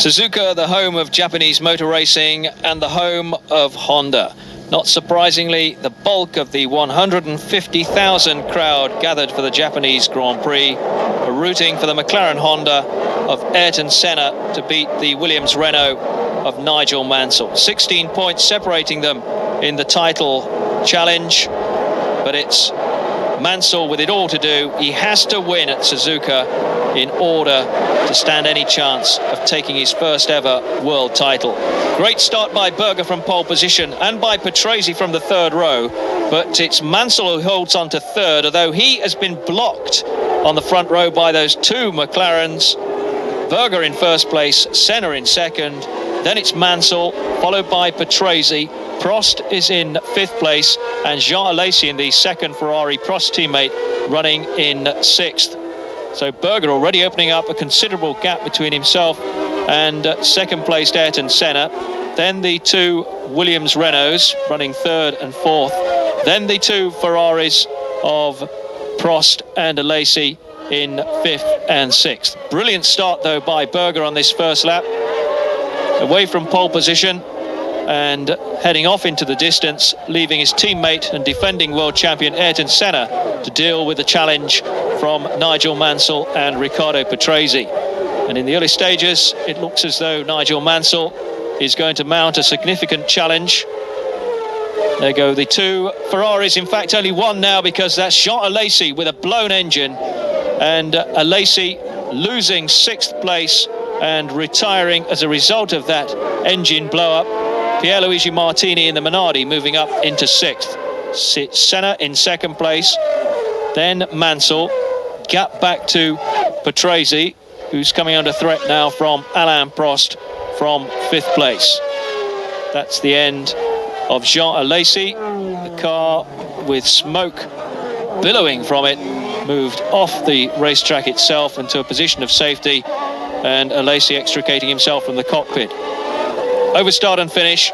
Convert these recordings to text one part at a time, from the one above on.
Suzuka, the home of Japanese motor racing and the home of Honda. Not surprisingly, the bulk of the 150,000 crowd gathered for the Japanese Grand Prix were rooting for the McLaren Honda of Ayrton Senna to beat the Williams Renault of Nigel Mansell. 16 points separating them in the title challenge, but it's Mansell with it all to do. He has to win at Suzuka in order to stand any chance of taking his first ever world title. Great start by Berger from pole position and by Patrese from the third row, but it's Mansell who holds on to third, although he has been blocked on the front row by those two McLarens. Berger in first place, Senna in second, then it's Mansell, followed by Patrese. Prost is in fifth place, and Jean Alesi in the second Ferrari Prost teammate running in sixth. So Berger already opening up a considerable gap between himself and second placed Ayrton Senna. Then the two Williams Renaults running third and fourth. Then the two Ferraris of Prost and Alesi in fifth and sixth. Brilliant start though by Berger on this first lap, away from pole position and heading off into the distance, leaving his teammate and defending world champion Ayrton Senna to deal with the challenge from Nigel Mansell and Riccardo Patrese. And in the early stages, it looks as though Nigel Mansell is going to mount a significant challenge. There go the two Ferraris, in fact only one now, because that's Jean Alesi with a blown engine, and Alesi losing sixth place and retiring as a result of that engine blow-up. Pierluigi Martini in the Minardi moving up into sixth. Senna in second place, then Mansell, gap back to Patrese, who's coming under threat now from Alain Prost from fifth place. That's the end of Jean Alesi. The car with smoke billowing from it moved off the racetrack itself into a position of safety, and Alesi extricating himself from the cockpit. Over start and finish,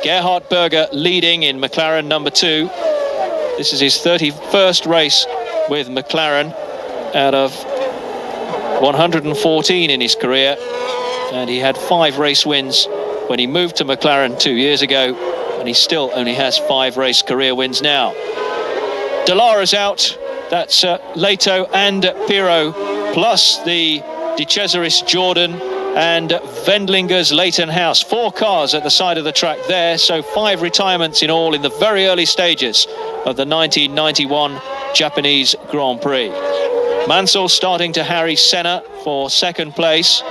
Gerhard Berger leading in McLaren number 2. This is his 31st race with McLaren out of 114 in his career, and he had 5 race wins when he moved to McLaren 2 years ago, and he still only has 5 race career wins now. Dallara's out, that's Leto and Pirro, plus the De Cesaris Jordan and Wendlinger's Leighton House. 4 cars at the side of the track there, so 5 retirements in all in the very early stages of the 1991 Japanese Grand Prix. Mansell starting to harry Senna for second place,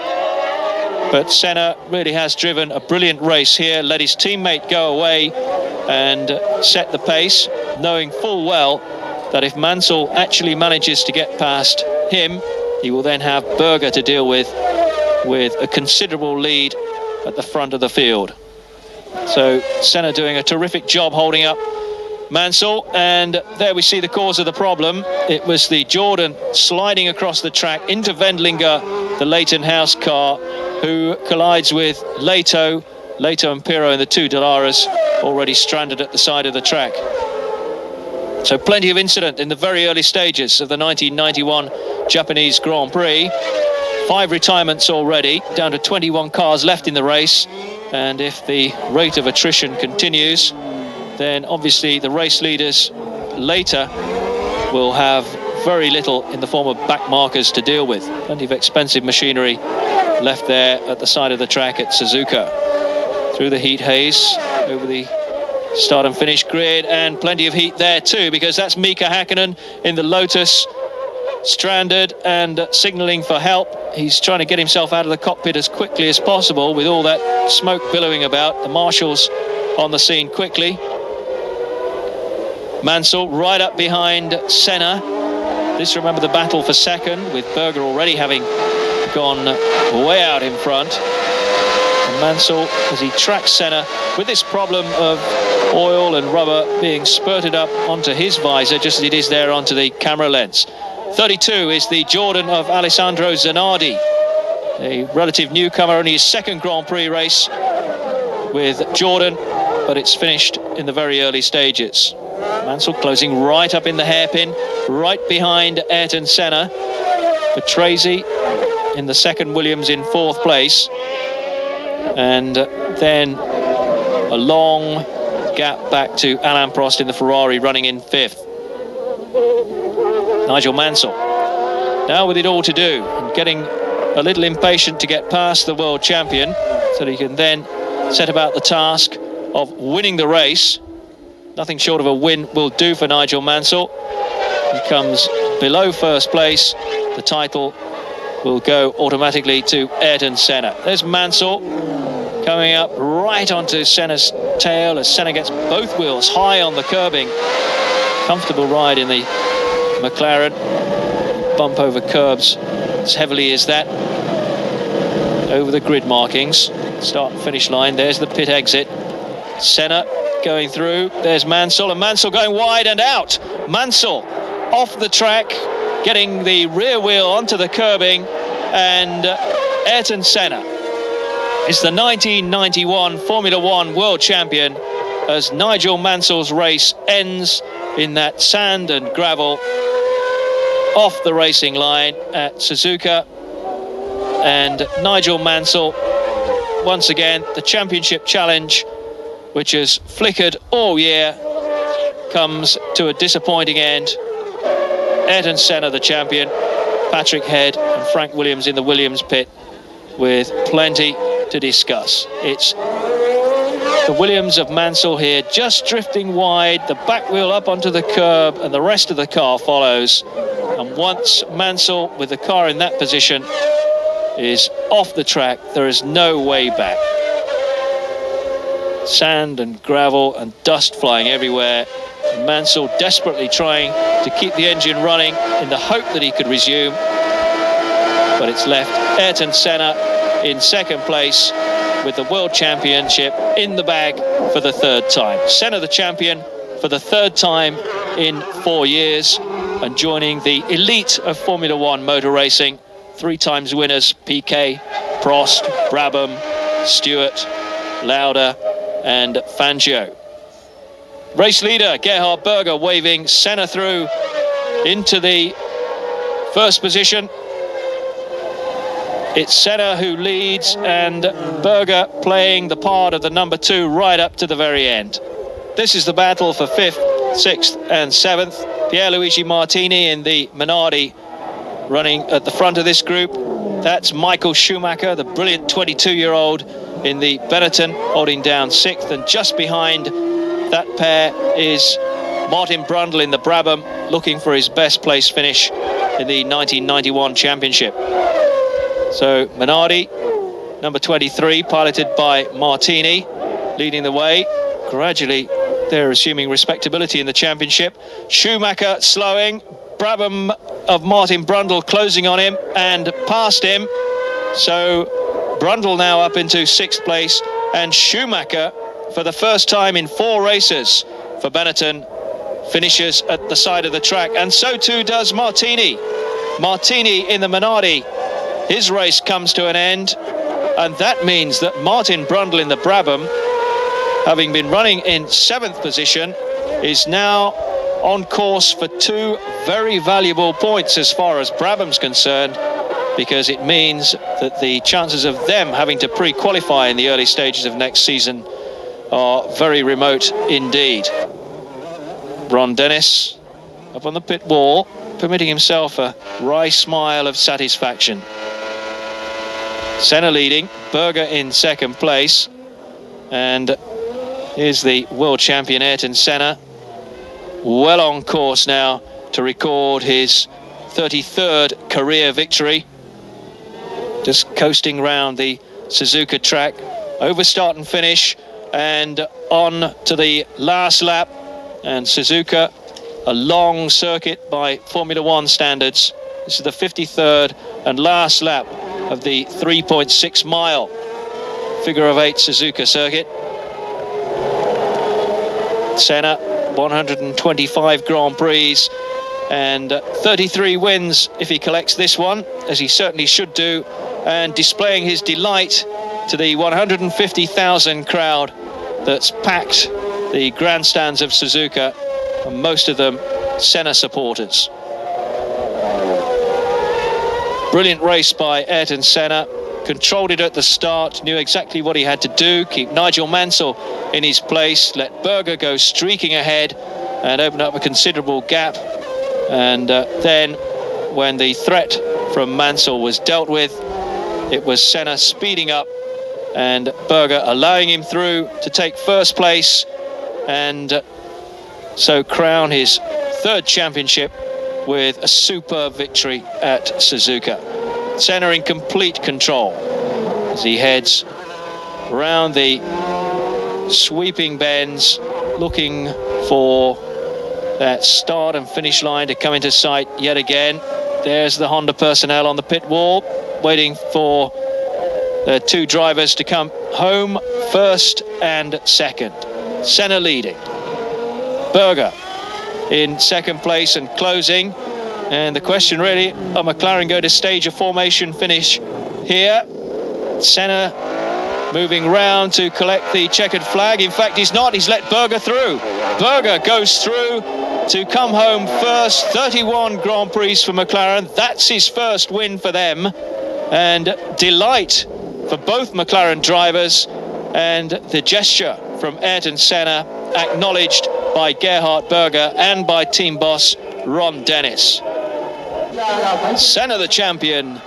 but Senna really has driven a brilliant race here, let his teammate go away and set the pace, knowing full well that if Mansell actually manages to get past him, he will then have Berger to deal with a considerable lead at the front of the field. So Senna doing a terrific job holding up Mansell, and there we see the cause of the problem. It was the Jordan sliding across the track into Wendlinger, the Leighton House car, who collides with Leto and Pirro, and the 2 Dallaras already stranded at the side of the track. So plenty of incident in the very early stages of the 1991 Japanese Grand Prix. 5 retirements already, down to 21 cars left in the race, and if the rate of attrition continues, then obviously the race leaders later will have very little in the form of back markers to deal with. Plenty of expensive machinery left there at the side of the track at Suzuka. Through the heat haze, over the start and finish grid, and plenty of heat there too, because that's Mika Hakkinen in the Lotus, stranded and signalling for help. He's trying to get himself out of the cockpit as quickly as possible with all that smoke billowing about. The marshals on the scene quickly. Mansell right up behind Senna. This, remember, the battle for second, with Berger already having gone way out in front. And Mansell, as he tracks Senna, with this problem of oil and rubber being spurted up onto his visor, just as it is there onto the camera lens. 32 is the Jordan of Alessandro Zanardi, a relative newcomer, only his second Grand Prix race with Jordan, but it's finished in the very early stages. Mansell closing right up in the hairpin, right behind Ayrton Senna. Patrese in the second Williams in fourth place. and then a long gap back to Alain Prost in the Ferrari, running in 5th. Nigel Mansell now with it all to do, and getting a little impatient to get past the world champion so that he can then set about the task of winning the race. Nothing short of a win will do for Nigel Mansell. He comes below first place. The title will go automatically to Ayrton Senna. There's Mansell coming up right onto Senna's tail as Senna gets both wheels high on the curbing. Comfortable ride in the McLaren. Bump over curbs as heavily as that. Over the grid markings. Start and finish line. There's the pit exit. Senna going through. There's Mansell, and Mansell going wide and out. Mansell off the track, getting the rear wheel onto the curbing, and Ayrton Senna is the 1991 Formula One world champion as Nigel Mansell's race ends in that sand and gravel off the racing line at Suzuka. And Nigel Mansell, once again, the championship challenge, which has flickered all year, comes to a disappointing end. Ayrton Senna, the champion, Patrick Head and Frank Williams in the Williams pit with plenty to discuss. It's the Williams of Mansell here, just drifting wide, the back wheel up onto the curb, and the rest of the car follows. And once Mansell, with the car in that position, is off the track, there is no way back. Sand and gravel and dust flying everywhere. Mansell desperately trying to keep the engine running in the hope that he could resume, but it's left Ayrton Senna in 2nd place with the World Championship in the bag for the 3rd time. Senna the champion for the 3rd time in 4 years, and joining the elite of Formula One motor racing. 3 times winners: Piquet, Prost, Brabham, Stewart, Lauda and Fangio. Race leader Gerhard Berger waving Senna through into the 1st position. It's Senna who leads, and Berger playing the part of the number 2 right up to the very end. This is the battle for 5th, 6th and 7th. Pierluigi Martini in the Minardi running at the front of this group. That's Michael Schumacher, the brilliant 22-year-old, in the Benetton, holding down 6th, and just behind that pair is Martin Brundle in the Brabham, looking for his best place finish in the 1991 championship. So Minardi, number 23, piloted by Martini, leading the way. Gradually, they're assuming respectability in the championship. Schumacher slowing, Brabham of Martin Brundle closing on him and past him. So Brundle now up into 6th place, and Schumacher, for the first time in 4 races for Benetton, finishes at the side of the track, and so too does Martini. Martini in the Minardi, his race comes to an end, and that means that Martin Brundle in the Brabham, having been running in 7th position, is now on course for 2 very valuable points as far as Brabham's concerned, because it means that the chances of them having to pre-qualify in the early stages of next season are very remote indeed. Ron Dennis up on the pit wall, permitting himself a wry smile of satisfaction. Senna leading, Berger in 2nd place, and here's the world champion Ayrton Senna, well on course now to record his 33rd career victory. Just coasting round the Suzuka track, over start and finish, and on to the last lap. And Suzuka, a long circuit by Formula One standards. This is the 53rd and last lap of the 3.6 mile figure of 8 Suzuka circuit. Senna, 125 Grand Prix and 33 wins if he collects this one, as he certainly should do, and displaying his delight to the 150,000 crowd that's packed the grandstands of Suzuka, and most of them Senna supporters. Brilliant race by Ayrton Senna, controlled it at the start, knew exactly what he had to do, keep Nigel Mansell in his place, let Berger go streaking ahead and open up a considerable gap. And then when the threat from Mansell was dealt with, it was Senna speeding up and Berger allowing him through to take first place, and so crown his third championship with a superb victory at Suzuka. Senna in complete control as he heads round the sweeping bends, looking for that start and finish line to come into sight yet again. There's the Honda personnel on the pit wall, waiting for the two drivers to come home, first and second. Senna leading. Berger in second place and closing. And the question really, are McLaren going to stage a formation finish here? Senna moving round to collect the checkered flag. In fact, he's not. He's let Berger through. Berger goes through to come home first. 31 Grand Prix for McLaren. That's his first win for them. And delight for both McLaren drivers, and the gesture from Ayrton Senna acknowledged by Gerhard Berger and by team boss Ron Dennis. Senna the champion,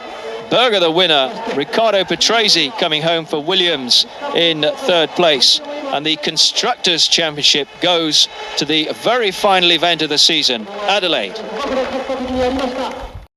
Berger the winner, Riccardo Patrese coming home for Williams in third place, and the Constructors' Championship goes to the very final event of the season, Adelaide.